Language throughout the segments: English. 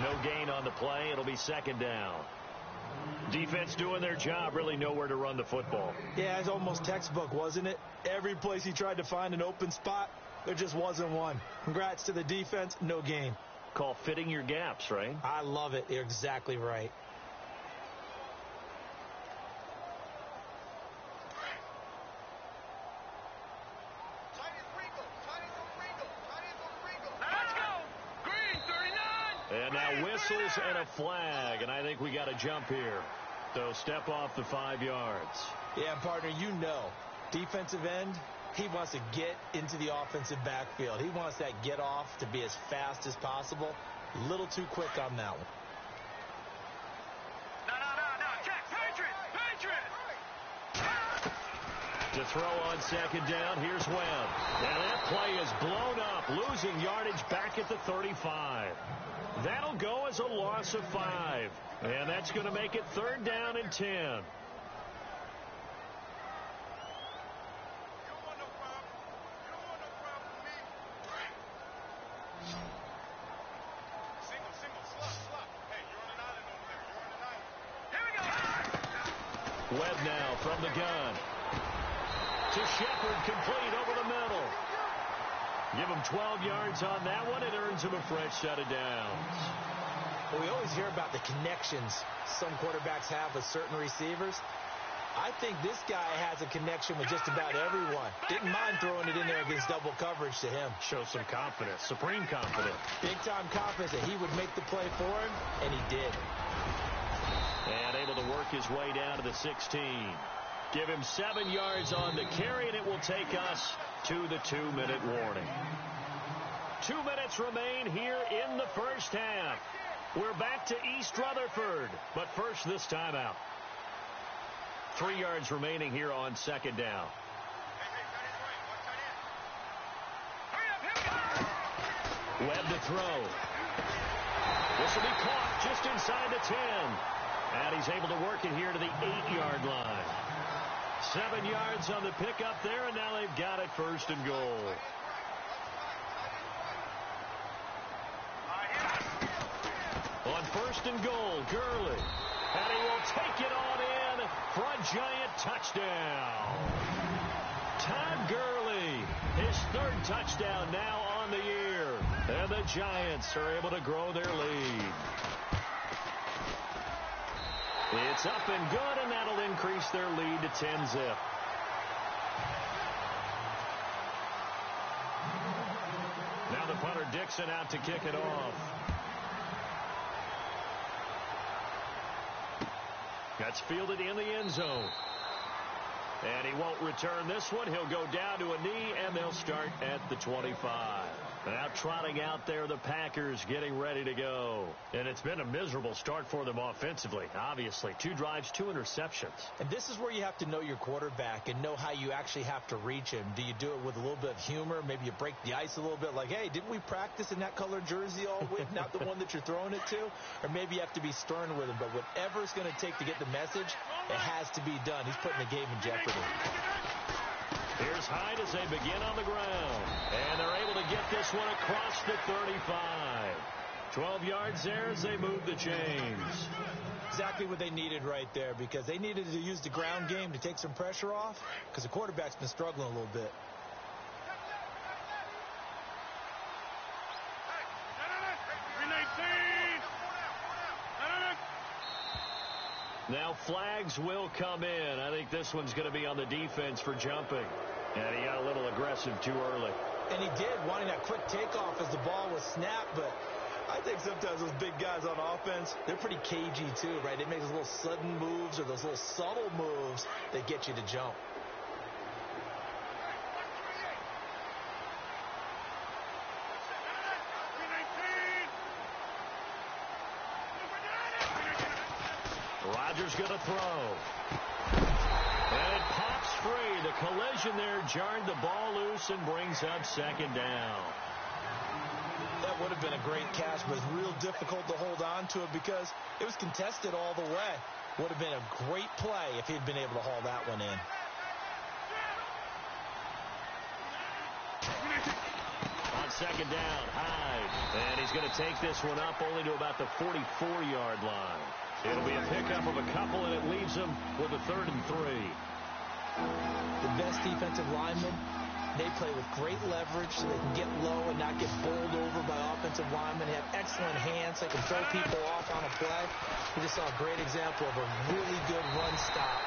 No gain on the play. It'll be second down. Defense doing their job, really nowhere to run the football. Yeah, it's almost textbook, wasn't it? Every place he tried to find an open spot, there just wasn't one. Congrats to the defense, no gain. Call fitting your gaps, right? I love it. You're exactly right. And now whistles and a flag, and I think we got a jump here. So step off the 5 yards. Yeah, partner, you know, defensive end, he wants to get into the offensive backfield. He wants that get off to be as fast as possible. A little too quick on that one. No, check, Patriot! To throw on second down, here's Webb. And that play is blown up, losing yardage back at the 35. That'll go as a loss of 5. And that's going to make it 3rd down and 10. Webb now from the gun. To Shepard, complete over the middle. Give him 12 yards on that one. It earns him a fresh set of downs. Well, we always hear about the connections some quarterbacks have with certain receivers. I think this guy has a connection with just about everyone. Didn't mind throwing it in there against double coverage to him. Shows some confidence, supreme confidence. Big-time confidence that he would make the play for him, and he did. And able to work his way down to the 16. Give him 7 yards on the carry, and it will take us to the 2-minute warning. 2 minutes remain here in the first half. We're back to East Rutherford, but first this timeout. 3 yards remaining here on second down. Webb to throw. This will be caught just inside the 10. And he's able to work it here to the 8-yard line. 7 yards on the pickup there, and now they've got it 1st and goal. On 1st and goal, Gurley. And he will take it on in for a giant touchdown. Todd Gurley, his 3rd touchdown now on the year. And the Giants are able to grow their lead. It's up and good, and that'll increase their lead to 10-zip. Now the punter Dixon out to kick it off. That's fielded in the end zone. And he won't return this one. He'll go down to a knee, and they'll start at the 25. Now trotting out there, the Packers getting ready to go. And it's been a miserable start for them offensively, obviously. 2 drives, 2 interceptions. And this is where you have to know your quarterback and know how you actually have to reach him. Do you do it with a little bit of humor? Maybe you break the ice a little bit like, hey, didn't we practice in that colored jersey all week, not the one that you're throwing it to? Or maybe you have to be stern with him. But whatever it's going to take to get the message, it has to be done. He's putting the game in jeopardy. Here's Hyde as they begin on the ground. And they're able to get this one across the 35. 12 yards there as they move the chains. Exactly what they needed right there, because they needed to use the ground game to take some pressure off, because the quarterback's been struggling a little bit. Now flags will come in. I think this one's going to be on the defense for jumping. And he got a little aggressive too early. And he did, wanting that quick takeoff as the ball was snapped. But I think sometimes those big guys on offense, they're pretty cagey too, right? They make those little sudden moves or those little subtle moves that get you to jump. Rodgers going to throw. And it pops free. The collision there jarred the ball loose and brings up second down. That would have been a great catch, but it's real difficult to hold on to it because it was contested all the way. Would have been a great play if he'd been able to haul that one in. On second down, Hyde. And he's going to take this one up only to about the 44-yard line. It'll be a pickup of a couple, and it leaves him with a 3rd and 3. The best defensive linemen, they play with great leverage so they can get low and not get bowled over by offensive linemen. They have excellent hands. They can throw people off on a play. We just saw a great example of a really good run stop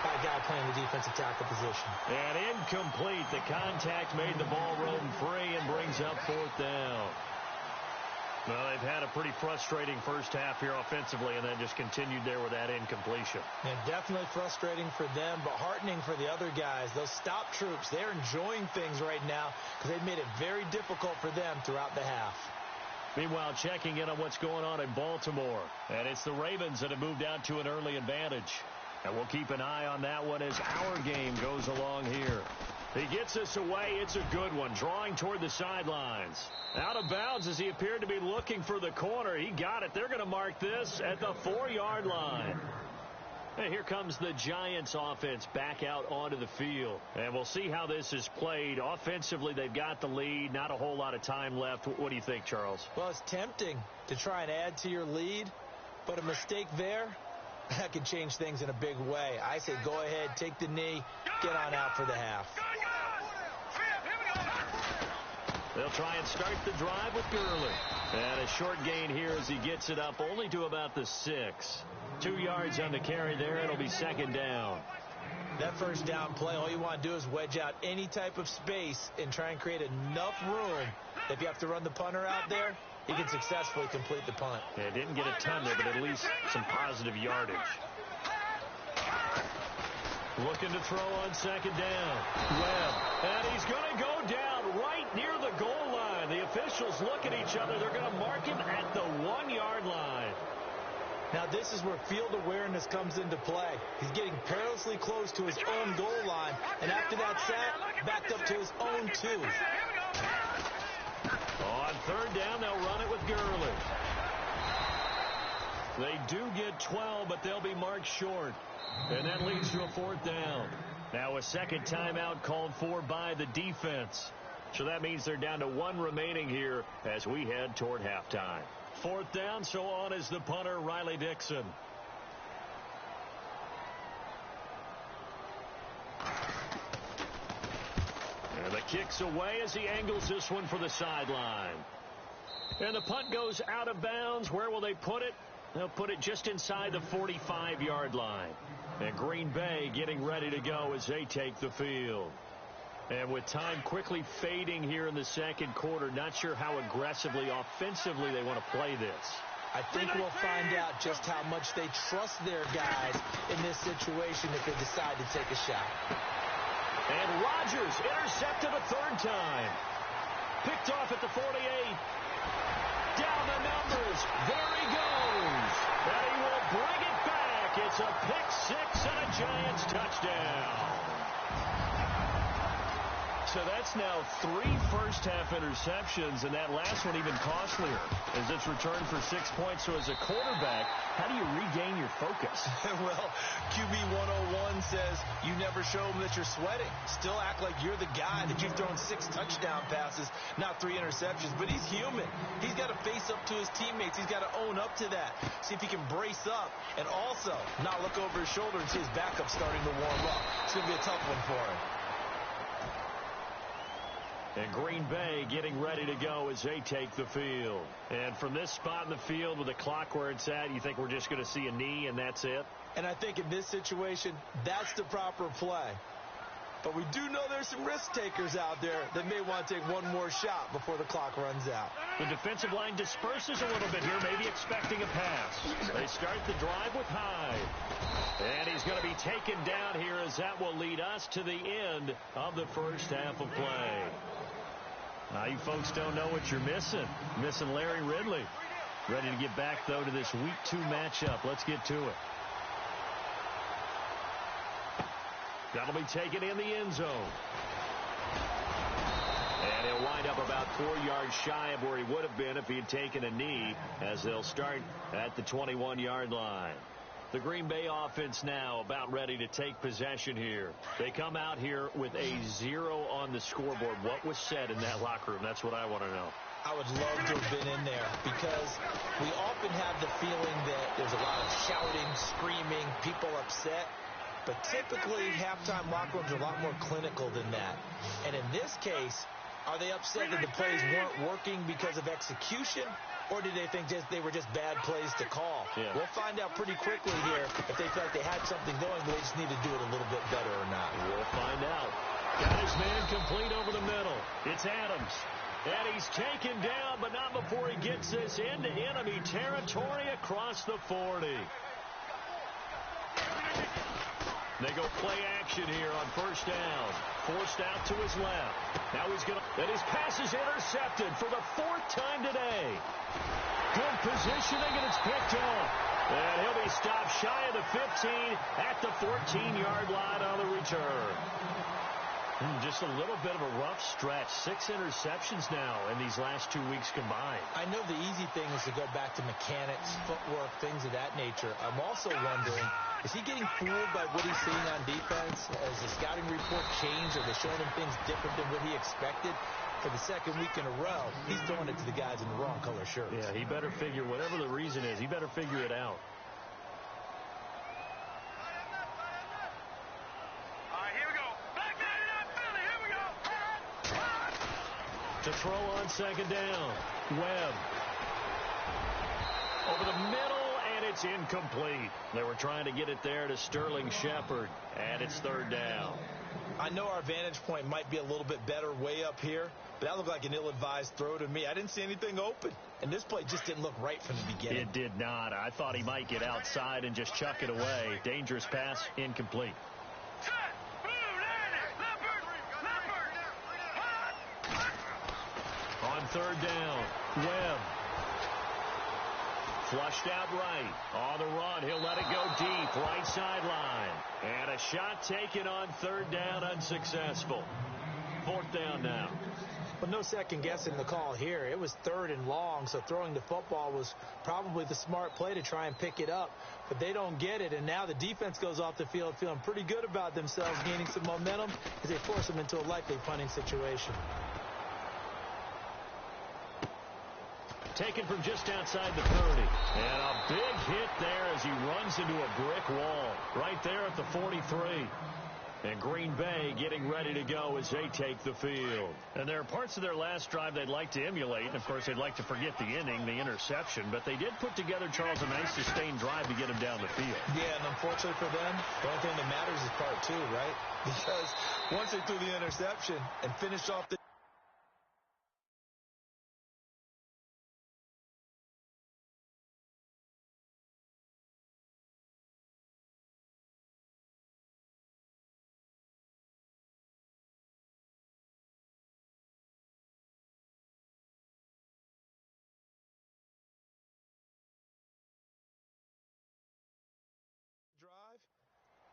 by a guy playing the defensive tackle position. And incomplete. The contact made the ball roam free and brings up 4th down. Well, they've had a pretty frustrating first half here offensively, and then just continued there with that incompletion. And definitely frustrating for them, but heartening for the other guys. Those stop troops, they're enjoying things right now because they've made it very difficult for them throughout the half. Meanwhile, checking in on what's going on in Baltimore. And it's the Ravens that have moved out to an early advantage. And we'll keep an eye on that one as our game goes along here. He gets us away. It's a good one. Drawing toward the sidelines. Out of bounds as he appeared to be looking for the corner. He got it. They're going to mark this at the 4-yard line. And here comes the Giants offense back out onto the field. And we'll see how this is played. Offensively, they've got the lead. Not a whole lot of time left. What do you think, Charles? Well, it's tempting to try and add to your lead, but a mistake there, that could change things in a big way. I say go ahead, take the knee, get on out for the half. They'll try and start the drive with Gurley. And a short gain here as he gets it up only to about the 6. 2 yards on the carry there. It'll be 2nd down. That first down play, all you want to do is wedge out any type of space and try and create enough room. If you have to run the punter out there, he can successfully complete the punt. Yeah, didn't get a ton there, but at least some positive yardage. Looking to throw on 2nd down. Webb. And he's going to go down right near the goal line. The officials look at each other. They're going to mark him at the 1-yard line. Now, this is where field awareness comes into play. He's getting perilously close to his own goal line. And after that sack, backed up to his own 2. On 3rd down, they'll run it with Gurley. They do get 12, but they'll be marked short. And that leads to a 4th down. Now a second timeout called for by the defense. So that means they're down to 1 remaining here as we head toward halftime. 4th down, so on is the punter, Riley Dixon. And the kick's away as he angles this one for the sideline. And the punt goes out of bounds. Where will they put it? They'll put it just inside the 45-yard line. And Green Bay getting ready to go as they take the field. And with time quickly fading here in the second quarter, not sure how aggressively, offensively they want to play this. I think we'll find out just how much they trust their guys in this situation if they decide to take a shot. And Rodgers intercepted a 3rd time. Picked off at the 48. Down the numbers. There he goes. And he will bring it back. It's a pick-6 and a Giants touchdown. So that's now 3 first-half interceptions, and that last one even costlier as it's returned for 6 points. So as a quarterback, how do you regain your focus? Well, QB 101 says you never show them that you're sweating. Still act like you're the guy, that you've thrown 6 touchdown passes, not 3 interceptions. But he's human. He's got to face up to his teammates. He's got to own up to that. See if he can brace up and also not look over his shoulder and see his backup starting to warm up. It's going to be a tough one for him. And Green Bay getting ready to go as they take the field. And from this spot in the field with the clock where it's at, you think we're just going to see a knee and that's it? And I think in this situation, that's the proper play. But we do know there's some risk takers out there that may want to take one more shot before the clock runs out. The defensive line disperses a little bit here, maybe expecting a pass. They start the drive with Hyde. And he's going to be taken down here as that will lead us to the end of the first half of play. Now, you folks don't know what you're missing. Missing Larry Ridley. Ready to get back, though, to this Week 2 matchup. Let's get to it. That'll be taken in the end zone. And he'll wind up about 4 yards shy of where he would have been if he had taken a knee, as they'll start at the 21-yard line. The Green Bay offense now about ready to take possession here. They come out here with a 0 on the scoreboard. What was said in that locker room? That's what I want to know. I would love to have been in there because we often have the feeling that there's a lot of shouting, screaming, people upset. But typically, halftime locker rooms are a lot more clinical than that. And in this case, are they upset that the plays weren't working because of execution? Or did they think they were just bad plays to call? Yeah. We'll find out pretty quickly here if they feel like they had something going, but they just need to do it a little bit better or not. We'll find out. Got his man complete over the middle. It's Adams. And he's taken down, but not before he gets this into enemy territory across the 40. They go play action here on first down. Forced out to his left. Now he's going to... And his pass is intercepted for the 4th time today. Good positioning, and it's picked up. And he'll be stopped shy of the 15 at the 14-yard line on the return. Just a little bit of a rough stretch. 6 interceptions now in these last 2 weeks combined. I know the easy thing is to go back to mechanics, footwork, things of that nature. I'm also wondering, is he getting fooled by what he's seeing on defense? Has the scouting report changed? Are they showing him things different than what he expected? For the 2nd week in a row, he's throwing it to the guys in the wrong color shirts. Yeah, he better figure, whatever the reason is, he better figure it out. To throw on 2nd down. Webb. Over the middle, and it's incomplete. They were trying to get it there to Sterling Shepard, and it's 3rd down. I know our vantage point might be a little bit better way up here, but that looked like an ill-advised throw to me. I didn't see anything open, and this play just didn't look right from the beginning. It did not. I thought he might get outside and just chuck it away. Dangerous pass, incomplete. On 3rd down, Webb. Flushed out right. On the run, he'll let it go deep, right sideline. And a shot taken on 3rd down, unsuccessful. 4th down now. But no second guessing the call here. It was 3rd and long, so throwing the football was probably the smart play to try and pick it up. But they don't get it, and now the defense goes off the field feeling pretty good about themselves, gaining some momentum as they force them into a likely punting situation. Taken from just outside the 30. And a big hit there as he runs into a brick wall right there at the 43. And Green Bay getting ready to go as they take the field. And there are parts of their last drive they'd like to emulate. And, of course, they'd like to forget the inning, the interception. But they did put together, Charles, a nice sustained drive to get him down the field. Yeah, and unfortunately for them, the only thing that matters is part 2, right? Because once they threw the interception and finished off the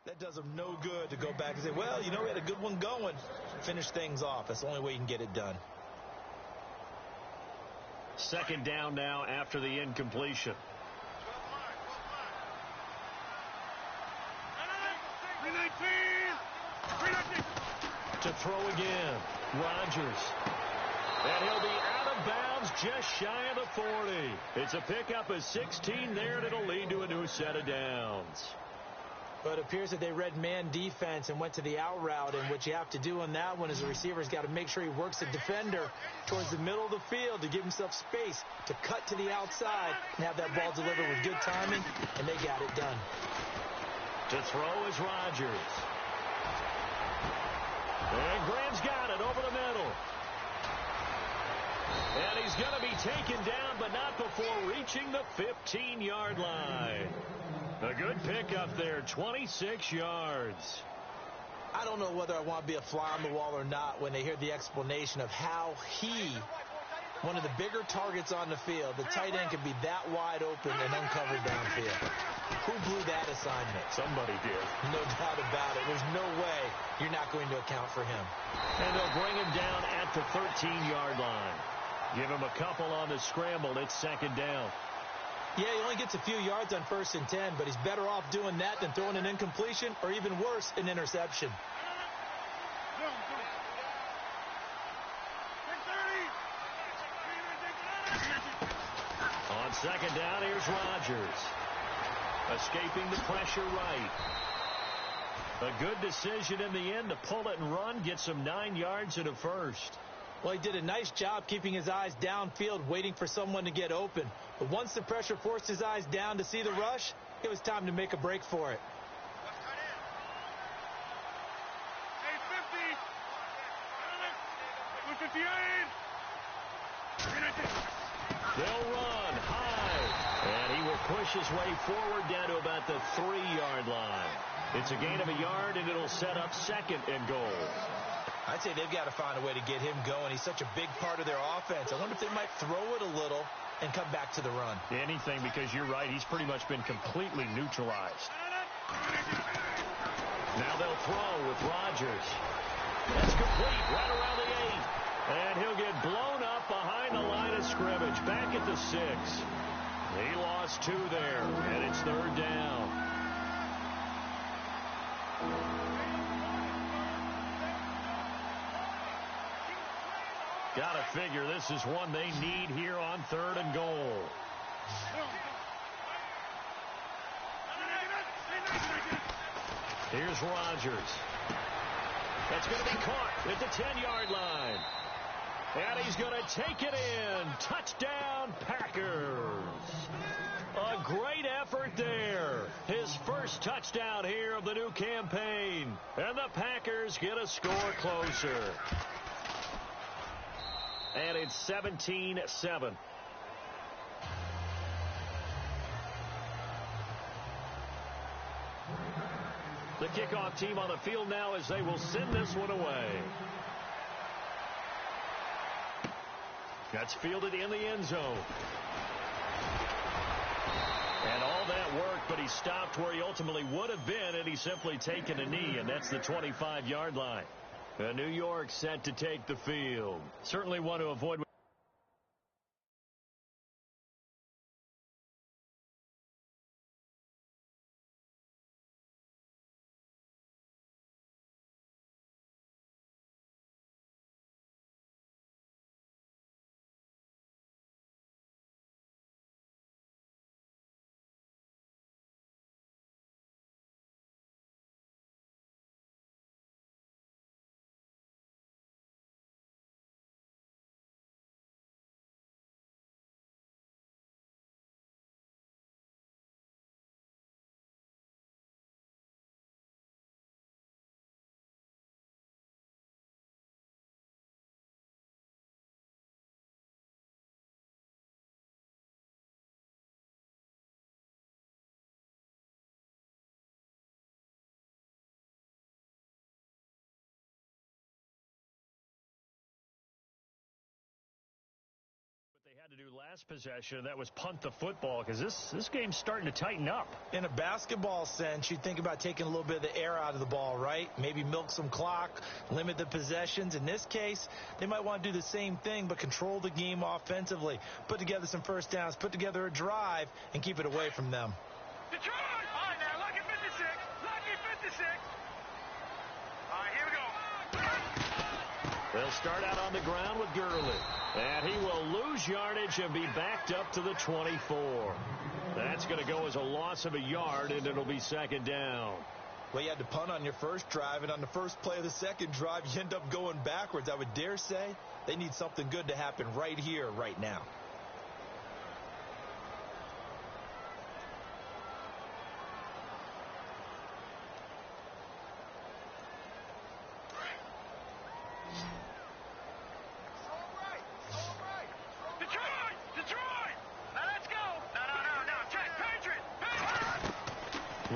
that does them no good to go back and say, well, you know, we had a good one going. Finish things off. That's the only way you can get it done. 2nd down now after the incompletion. To throw again, Rodgers. And he'll be out of bounds just shy of the 40. It's a pickup of 16 there, and it'll lead to a new set of downs. But it appears that they read man defense and went to the out route, and what you have to do on that one is the receiver's got to make sure he works the defender towards the middle of the field to give himself space to cut to the outside and have that ball delivered with good timing, and they got it done. To throw is Rodgers. And Graham's got it over the middle. And he's going to be taken down, but not before reaching the 15-yard line. A good pickup there, 26 yards. I don't know whether I want to be a fly on the wall or not when they hear the explanation of how he, one of the bigger targets on the field, the tight end can be that wide open and uncovered downfield. Who blew that assignment? Somebody did. No doubt about it. There's no way you're not going to account for him. And they'll bring him down at the 13-yard line. Give him a couple on the scramble. It's 2nd down. Yeah, he only gets a few yards on 1st and 10, but he's better off doing that than throwing an incompletion or even worse, an interception. Second down, here's Rodgers. Escaping the pressure right. A good decision in the end to pull it and run, get some 9 yards and a first. Well, he did a nice job keeping his eyes downfield, waiting for someone to get open. But once the pressure forced his eyes down to see the rush, it was time to make a break for it. They'll run high, and he will push his way forward down to about the 3-yard line. It's a gain of a yard, and it'll set up second and goal. I'd say they've got to find a way to get him going. He's such a big part of their offense. I wonder if they might throw it a little and come back to the run. Anything, because you're right. He's pretty much been completely neutralized. Now they'll throw with Rodgers. That's complete right around the 8. And he'll get blown up behind the line of scrimmage. Back at the 6. He lost 2 there, and it's third down. Gotta figure this is one they need here on 3rd and goal. Here's Rodgers. That's going to be caught at the 10-yard line. And he's going to take it in. Touchdown, Packers. A great effort there. His first touchdown here of the new campaign. And the Packers get a score closer. And it's 17-7. The kickoff team on the field now as they will send this one away. That's fielded in the end zone. And all that work, but he stopped where he ultimately would have been, and he's simply taken a knee, and that's the 25-yard line. New York set to take the field. Certainly want to avoid. They had to do last possession, that was punt the football, because this game's starting to tighten up. In a basketball sense, you think about taking a little bit of the air out of the ball, right? Maybe milk some clock, limit the possessions. In this case, they might want to do the same thing, but control the game offensively. Put together some first downs, put together a drive, and keep it away from them. Detroit! All right, now, lucky 56. Lucky 56. All right, here we go. They'll start out on the ground with Gurley. And he will lose yardage and be backed up to the 24. That's going to go as a loss of a yard, and it'll be second down. Well, you had to punt on your first drive, and on the first play of the second drive, you end up going backwards. I would dare say they need something good to happen right here, right now.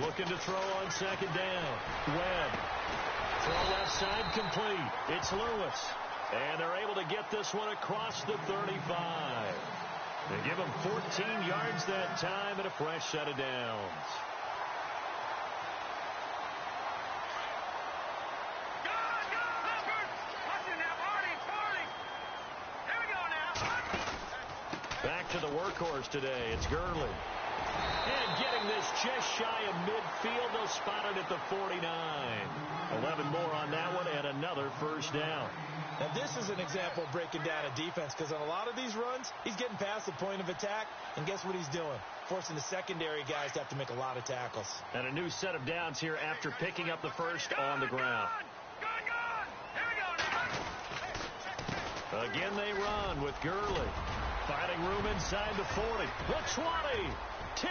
Looking to throw on second down. Webb. Throw left side complete. It's Lewis. And they're able to get this one across the 35. They give him 14 yards that time and a fresh set of downs. Back to the workhorse today. It's Gurley. And getting this just shy of midfield, they'll spot it at the 49. 11 more on that one and another first down. Now, this is an example of breaking down a defense, because on a lot of these runs, he's getting past the point of attack, and guess what he's doing? Forcing the secondary guys to have to make a lot of tackles. And a new set of downs here after picking up the first on the ground. Again, they run with Gurley. Finding room inside the 40. The 20. 10.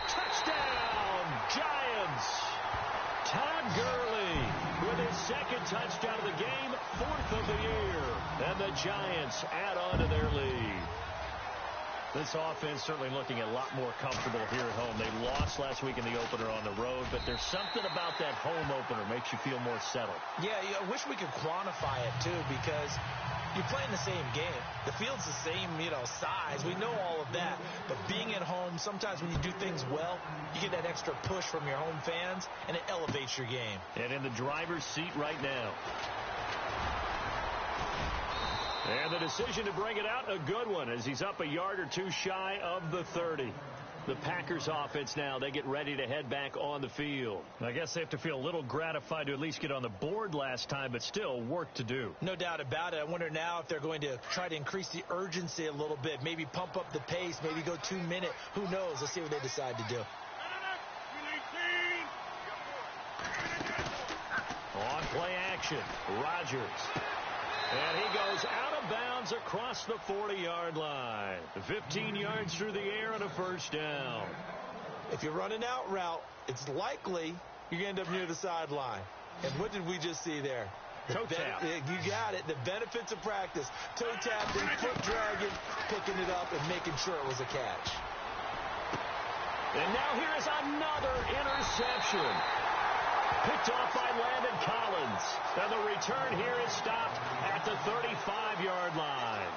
Touchdown, Giants. Todd Gurley with his second touchdown of the game, 4th of the year. And the Giants add on to their lead. This offense certainly looking a lot more comfortable here at home. They lost last week in the opener on the road, but there's something about that home opener makes you feel more settled. Yeah, I wish we could quantify it, too, because you're playing the same game. The field's the same, size. We know all of that. But being at home, sometimes when you do things well, you get that extra push from your home fans, and it elevates your game. And in the driver's seat right now. And the decision to bring it out, a good one, as he's up a yard or two shy of the 30. The Packers offense now, they get ready to head back on the field. I guess they have to feel a little gratified to at least get on the board last time, but still work to do. No doubt about it. I wonder now if they're going to try to increase the urgency a little bit, maybe pump up the pace, maybe go 2 minute. Who knows? Let's see what they decide to do. On play action, Rodgers. And he goes out of bounds across the 40-yard line. 15 yards through the air and a first down. If you're running out route, it's likely you're going to end up near the sideline. And what did we just see there? Toe tap. You got it. The benefits of practice. Toe tapping, foot dragging, picking it up, and making sure it was a catch. And now here is another interception. Picked off by Landon Collins. And the return here is stopped at the 35-yard line.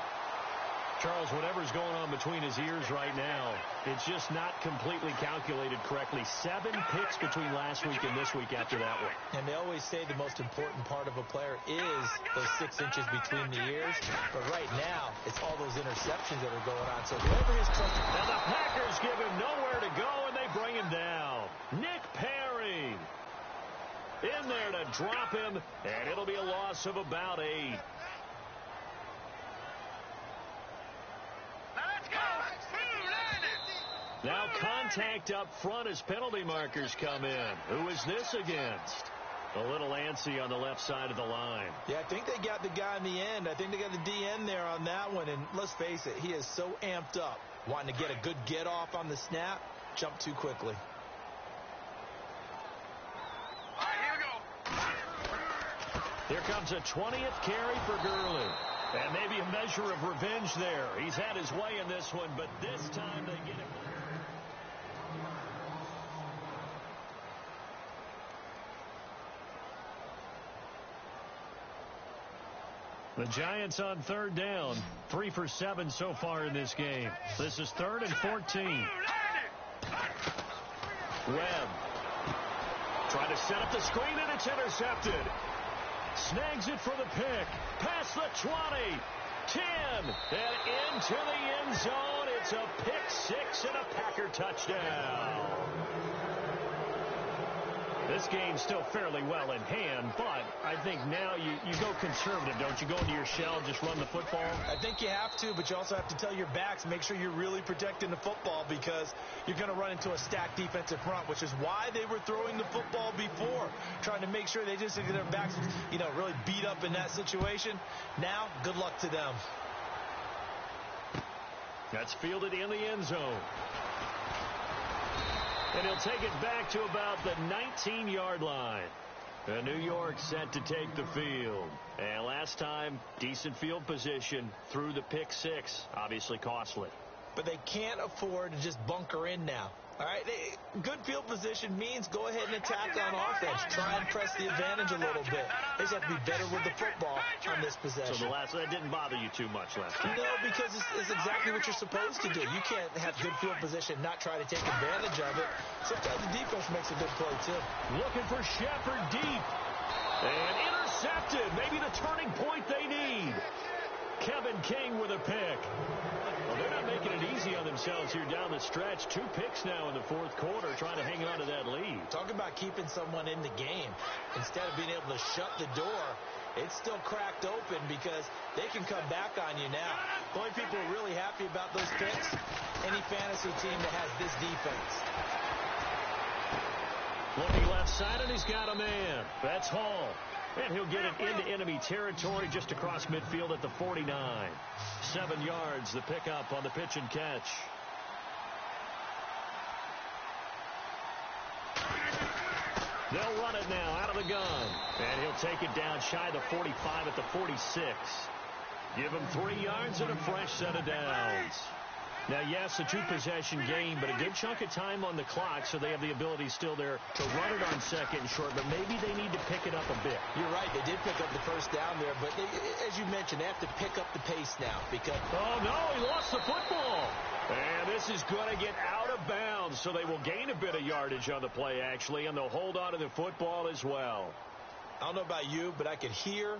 Charles, whatever's going on between his ears right now, it's just not completely calculated correctly. 7 picks between last week and this week after that one. And they always say the most important part of a player is those 6 inches between the ears. But right now, it's all those interceptions that are going on. So whoever is trusted. And the Packers give him nowhere to go, and they bring him down. Nick Perry in there to drop him, and it'll be a loss of about 8. Now contact up front as penalty markers come in. Who is this against? A little antsy on the left side of the line. Yeah, I think they got the guy in the end. I think they got the DN there on that one. And let's face it, he is so amped up, wanting to get a good get off on the snap, jump too quickly. All right, here we go. Here comes a 20th carry for Gurley. And maybe a measure of revenge there. He's had his way in this one, but this time they get him. The Giants on 3rd down. 3 for 7 so far in this game. This is 3rd and 14. Webb trying to set up the screen, and it's intercepted. Snags it for the pick. Past the 20. 10. And into the end zone. It's a pick 6 and a Packer touchdown. This game's still fairly well in hand, but I think now you go conservative, don't you? Go into your shell, just run the football? I think you have to, but you also have to tell your backs, make sure you're really protecting the football, because you're going to run into a stacked defensive front, which is why they were throwing the football before, trying to make sure they just get their backs, really beat up in that situation. Now, good luck to them. That's fielded in the end zone. And he'll take it back to about the 19-yard line. New York set to take the field. And last time, decent field position through the pick 6. Obviously costly. But they can't afford to just bunker in now. All right, good field position means go ahead and attack on offense. Try and press the advantage a little bit. They just have to be better with the football on this possession. So that didn't bother you too much last time? No, because it's exactly what you're supposed to do. You can't have good field position, not try to take advantage of it. Sometimes the defense makes a good play, too. Looking for Shepard deep. And intercepted. Maybe the turning point they need. Kevin King with a pick. Well, they're not making it easy on themselves here down the stretch. 2 picks now in the fourth quarter, trying to hang on to that lead. Talk about keeping someone in the game. Instead of being able to shut the door, it's still cracked open because they can come back on you now. The only people who are really happy about those picks, any fantasy team that has this defense. Looking left side, and he's got a man. That's Hall. And he'll get it into enemy territory just across midfield at the 49. 7 yards, the pickup on the pitch and catch. They'll run it now out of the gun. And he'll take it down shy of the 45 at the 46. Give him 3 yards and a fresh set of downs. Now, yes, a 2-possession game, but a good chunk of time on the clock, so they have the ability still there to run it on second and short, but maybe they need to pick it up a bit. You're right. They did pick up the first down there, but they, as you mentioned, they have to pick up the pace now because... Oh, no, he lost the football. And this is going to get out of bounds, so they will gain a bit of yardage on the play, actually, and they'll hold on to the football as well. I don't know about you, but I could hear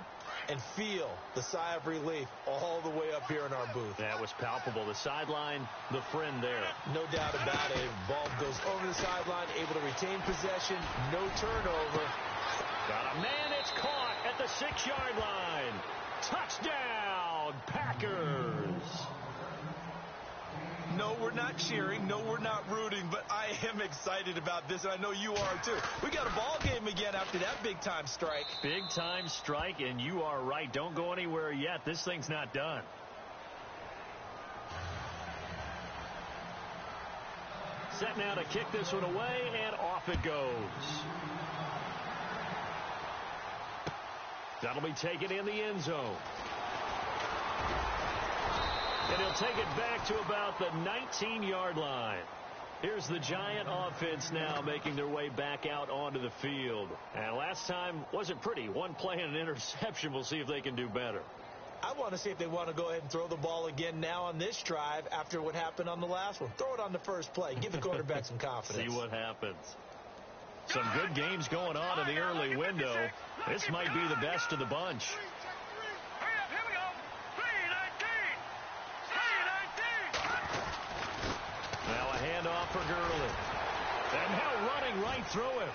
and feel the sigh of relief all the way up here in our booth. That was palpable. The sideline, the friend there. No doubt about it. Ball goes over the sideline, able to retain possession, no turnover. Got a man, it's caught at the 6-yard line. Touchdown, Packers. No, we're not cheering. No, we're not rooting, but I am excited about this, and I know you are too. We got a ball game again after that big-time strike. Big-time strike, and you are right. Don't go anywhere yet. This thing's not done. Set now to kick this one away, and off it goes. That'll be taken in the end zone. And he'll take it back to about the 19-yard line. Here's the Giant offense now making their way back out onto the field. And last time wasn't pretty. 1 play and an interception. We'll see if they can do better. I want to see if they want to go ahead and throw the ball again now on this drive after what happened on the last one. Throw it on the first play. Give the quarterback some confidence. See what happens. Some good games going on in the early window. This might be the best of the bunch. Off for Gurley. And now running right through him.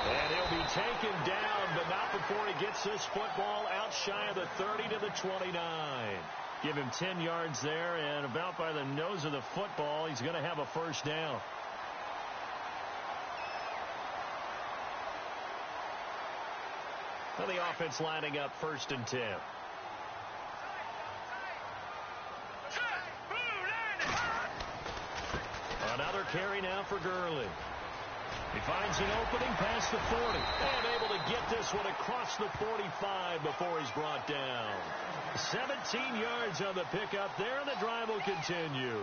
And he'll be taken down, but not before he gets this football out shy of the 30 to the 29. Give him 10 yards there, and about by the nose of the football, he's going to have a first down. Now the offense lining up 1st and 10. Another carry now for Gurley. He finds an opening past the 40 and able to get this one across the 45 before he's brought down. 17 yards on the pickup there, and the drive will continue.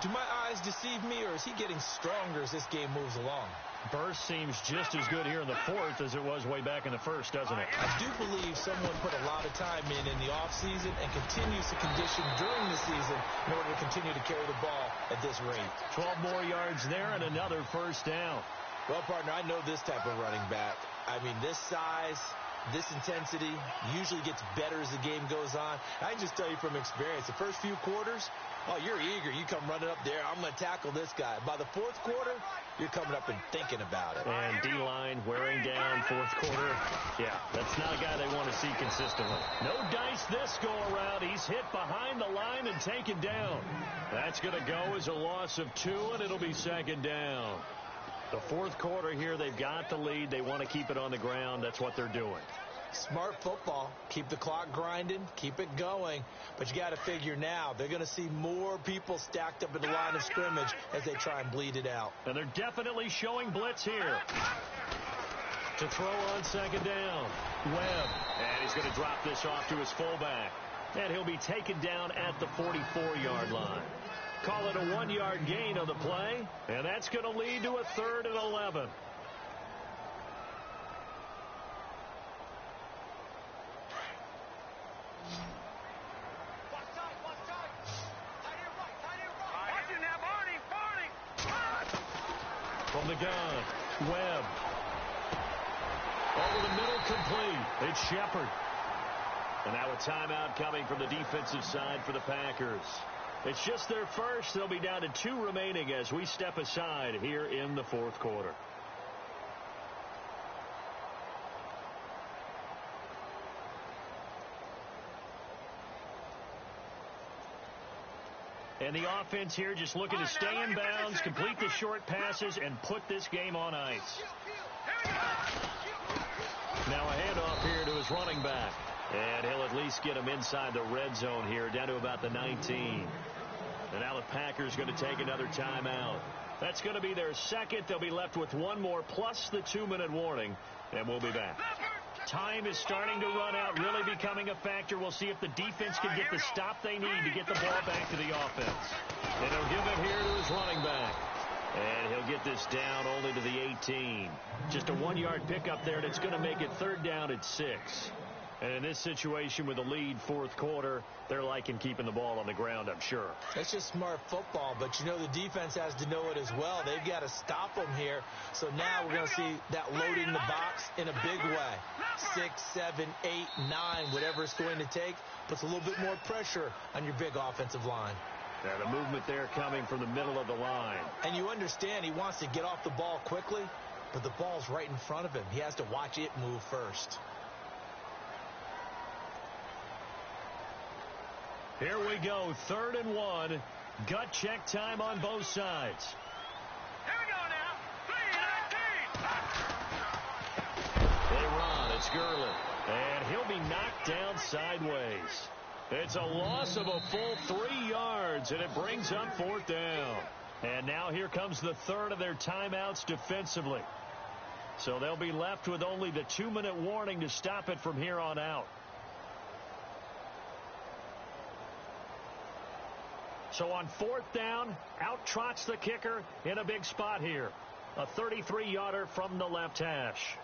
Do my eyes deceive me, or is he getting stronger as this game moves along? Burst seems just as good here in the 4th as it was way back in the 1st, doesn't it? I do believe someone put a lot of time in the offseason and continues to condition during the season in order to continue to carry the ball at this rate. 12 more yards there and another first down. Well, partner, I know this type of running back. I mean, this size, this intensity usually gets better as the game goes on. I can just tell you from experience, the first few quarters, oh, you're eager. You come running up there. I'm going to tackle this guy. By the 4th quarter, you're coming up and thinking about it. And D-line wearing down 4th quarter. Yeah, that's not a guy they want to see consistently. No dice this go around. He's hit behind the line and taken down. That's going to go as a loss of 2, and it'll be 2nd down. The 4th quarter here, they've got the lead. They want to keep it on the ground. That's what they're doing. Smart football. Keep the clock grinding. Keep it going. But you got to figure now, they're going to see more people stacked up in the line of scrimmage as they try and bleed it out. And they're definitely showing blitz here. To throw on 2nd down. Webb. And he's going to drop this off to his fullback. And he'll be taken down at the 44-yard line. Call it a 1-yard gain on the play. And that's going to lead to a 3rd and 11. From the gun, Webb. Over the middle, complete. It's Shepard. And now a timeout coming from the defensive side for the Packers. It's just their first. They'll be down to 2 remaining as we step aside here in the fourth quarter. And the offense here just looking to stay in bounds, complete the short passes, and put this game on ice. Now a handoff here to his running back. And he'll at least get him inside the red zone here, down to about the 19. And now the Packers going to take another timeout. That's going to be their second. They'll be left with one more, plus the 2-minute warning, and we'll be back. Time is starting to run out, really becoming a factor. We'll see if the defense can get the stop they need to get the ball back to the offense. And he'll give it here to his running back. And he'll get this down only to the 18. Just a 1-yard pickup there, and it's going to make it 3rd down at 6. And in this situation with a lead fourth quarter, they're liking keeping the ball on the ground, I'm sure. That's just smart football, but you know the defense has to know it as well. They've got to stop them here. So now we're going to see that loading the box in a big way. 6, 7, 8, 9, whatever it's going to take, puts a little bit more pressure on your big offensive line. Yeah, the movement there coming from the middle of the line. And you understand he wants to get off the ball quickly, but the ball's right in front of him. He has to watch it move first. Here we go, 3rd and 1. Gut check time on both sides. Here we go now. 3-19. They run. It's Gurley. And he'll be knocked down sideways. It's a loss of a full 3 yards, and it brings up 4th down. And now here comes the 3rd of their timeouts defensively. So they'll be left with only the 2-minute warning to stop it from here on out. So on 4th down, out trots the kicker in a big spot here. A 33-yarder from the left hash.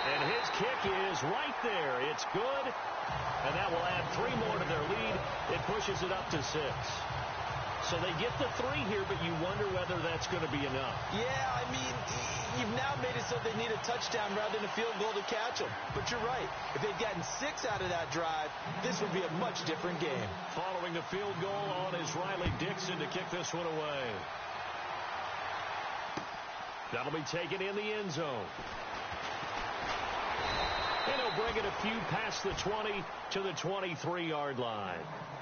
And his kick is right there. It's good. And that will add 3 more to their lead. It pushes it up to 6. So they get the 3 here, but you wonder whether that's going to be enough. Yeah, I mean, you've now made it so they need a touchdown rather than a field goal to catch them. But you're right. If they'd gotten 6 out of that drive, this would be a much different game. Following the field goal on is Riley Dixon to kick this one away. That'll be taken in the end zone. And he'll bring it a few past the 20 to the 23-yard line.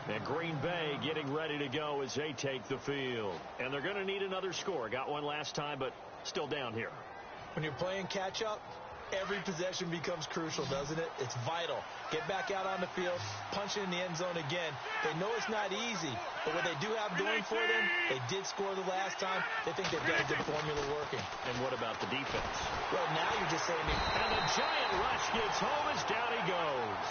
And Green Bay getting ready to go as they take the field. And they're going to need another score. Got one last time, but still down here. When you're playing catch-up, every possession becomes crucial, doesn't it? It's vital. Get back out on the field, punch it in the end zone again. They know it's not easy, but what they do have going for them, they did score the last time. They think they've got a good formula working. And what about the defense? Well, now you're just saying... And the giant rush gets home as down he goes.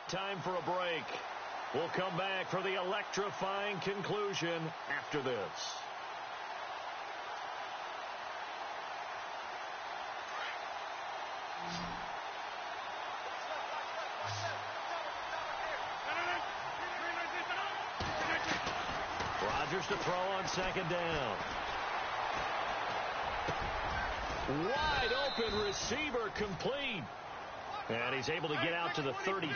Time for a break. We'll come back for the electrifying conclusion after this. Rodgers to throw on second down. Wide open receiver, complete. And he's able to get out to the 32,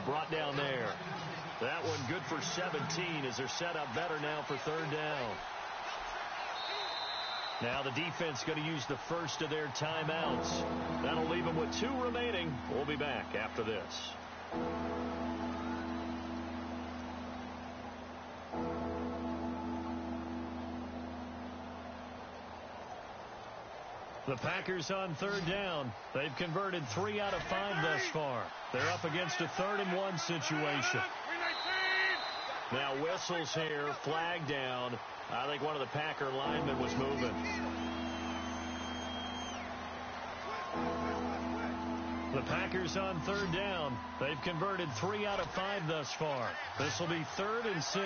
brought down there. That one good for 17 as they're set up better now for third down. Now the defense going to use the first of their timeouts. That'll leave them with 2 remaining. We'll be back after this. The Packers on third down. They've converted 3 out of 5 thus far. They're up against a 3rd-and-1 situation. Now whistles here, flag down. I think one of the Packer linemen was moving. The Packers on third down. They've converted 3 out of 5 thus far. This will be 3rd and 6.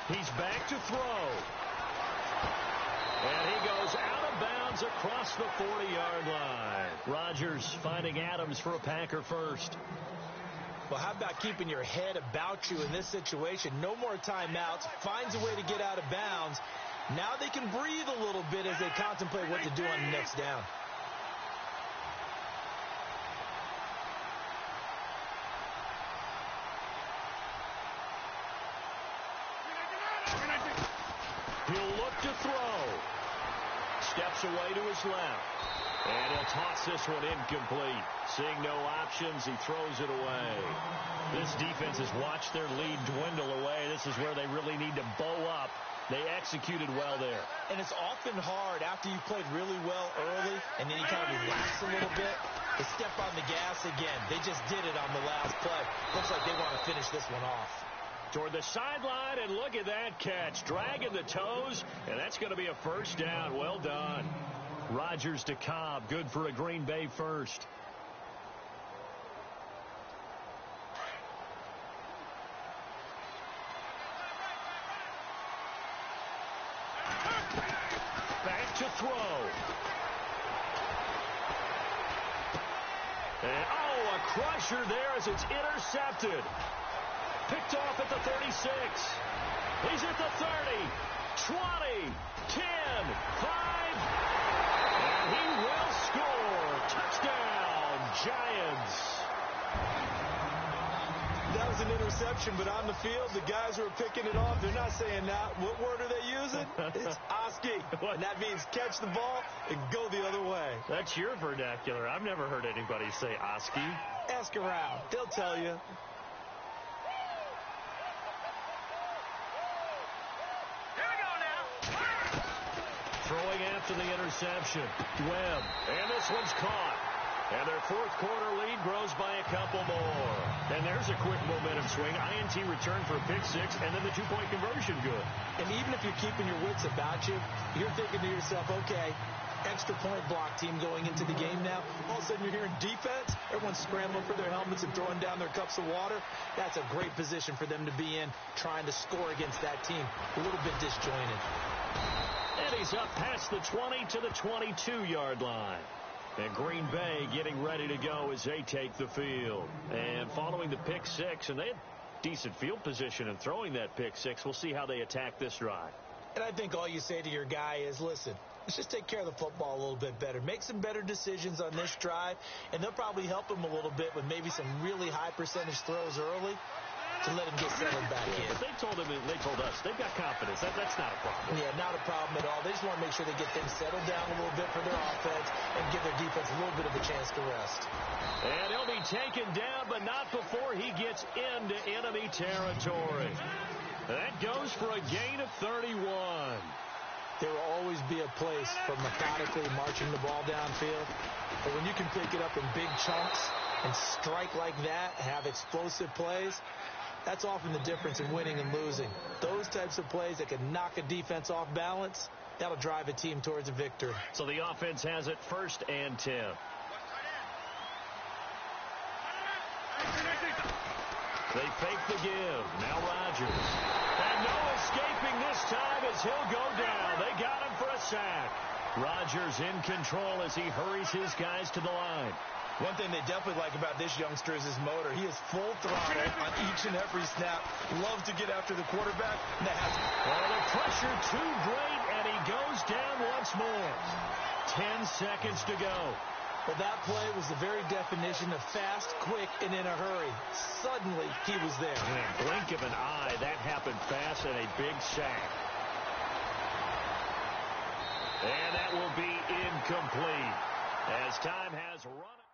He's back to throw. And he goes out of bounds across the 40-yard line. Rodgers finding Adams for a Packer first. Well, how about keeping your head about you in this situation? No more timeouts. Finds a way to get out of bounds. Now they can breathe a little bit as they contemplate what to do on the next down. He'll look to throw. Steps away to his left. And he'll toss this one incomplete. Seeing no options, he throws it away. This defense has watched their lead dwindle away. This is where they really need to bow up. They executed well there. And it's often hard after you played really well early and then you kind of relax a little bit to step on the gas again. They just did it on the last play. Looks like they want to finish this one off. Toward the sideline, and look at that catch. Dragging the toes, and that's going to be a first down. Well done. Rodgers to Cobb, good for a Green Bay first. Back to throw. And, oh, a crusher there as it's intercepted. Picked off at the 36. He's at the 30, 20, 10, 5. And he will score. Touchdown, Giants. That was an interception, but on the field, the guys who are picking it off, they're not saying that. What word are they using? It's Oski. And that means catch the ball and go the other way. That's your vernacular. I've never heard anybody say Oski. Ask around. They'll tell you. Throwing after the interception. Webb. And this one's caught. And their fourth quarter lead grows by a couple more. And there's a quick momentum swing. INT return for a pick six, and then the two-point conversion good. And even if you're keeping your wits about you, you're thinking to yourself, okay, extra point block team going into the game now. All of a sudden you're hearing defense. Everyone's scrambling for their helmets and throwing down their cups of water. That's a great position for them to be in, trying to score against that team. A little bit disjointed. And he's up past the 20 to the 22-yard line. And Green Bay getting ready to go as they take the field. And following the pick six, and they had decent field position in throwing that pick six. We'll see how they attack this drive. And I think all you say to your guy is, listen, let's just take care of the football a little bit better. Make some better decisions on this drive, and they'll probably help him a little bit with maybe some really high percentage throws early to let him get settled back in. But they told us they've got confidence. That's not a problem. Yeah, not a problem at all. They just want to make sure they get things settled down a little bit for their offense and give their defense a little bit of a chance to rest. And he'll be taken down, but not before he gets into enemy territory. That goes for a gain of 31. There will always be a place for methodically marching the ball downfield. But when you can pick it up in big chunks and strike like that, have explosive plays, that's often the difference in winning and losing. Those types of plays that can knock a defense off balance, that'll drive a team towards a victory. So the offense has it 1st and 10. They fake the give. Now Rodgers. And no escaping this time as he'll go down. They got him for a sack. Rodgers in control as he hurries his guys to the line. One thing they definitely like about this youngster is his motor. He is full throttle on each and every snap. Loves to get after the quarterback. And that has the pressure too great, and he goes down once more. 10 seconds to go. Well, that play was the very definition of fast, quick, and in a hurry. Suddenly, he was there. In a blink of an eye, that happened fast, and a big sack. And that will be incomplete as time has run out.